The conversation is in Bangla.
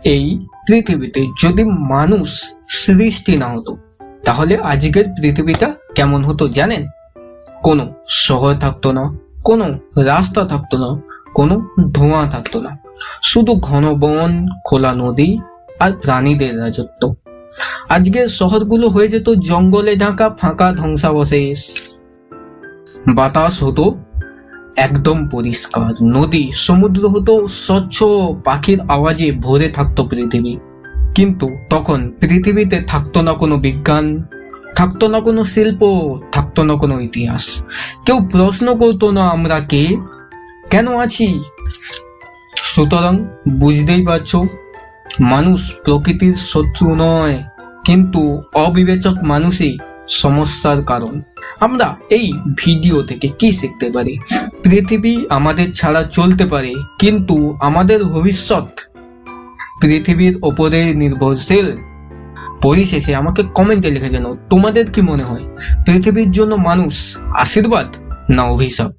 এই পৃথিবীতে যদি মানুষ সৃষ্টি না হতো তাহলে আজকের পৃথিবীটা কেমন হতো জানেন? কোনো শহর থাকতো না, কোনো রাস্তা থাকতো না, কোনো ধোঁয়া থাকতো না, শুধু ঘন বন, খোলা নদী আর প্রাণীদের রাজত্ব। আজকের শহরগুলো হয়ে যেত জঙ্গলে ঢাকা ফাঁকা ধ্বংসাবশেষ। বাতাস হতো একদম পরিষ্কার, নদী সমুদ্র হতো স্বচ্ছ, পাখির আওয়াজে ভরে থাকতো পৃথিবী। কিন্তু তখন পৃথিবীতে থাকতো না কোনো বিজ্ঞান, থাকতো না কোনো শিল্প, থাকতো না কোনো ইতিহাস। কেউ প্রশ্ন করতো না আমরা কে, কেন আছি। সুতরাং বুঝতেই পারছো, মানুষ প্রকৃতির শত্রু নয়, কিন্তু অবিবেচক মানুষই সমস্যার কারণ। আমরা এই ভিডিও থেকে কি শিখতে পারি? পৃথিবী আমাদের ছাড়া চলতে পারে, কিন্তু আমাদের ভবিষ্যৎ পৃথিবীর ওপরে নির্ভরশীল। পরিশেষে আমাকে কমেন্টে লিখে জানাও তোমাদের কি মনে হয়, পৃথিবীর জন্য মানুষ আশীর্বাদ না অভিশাপ?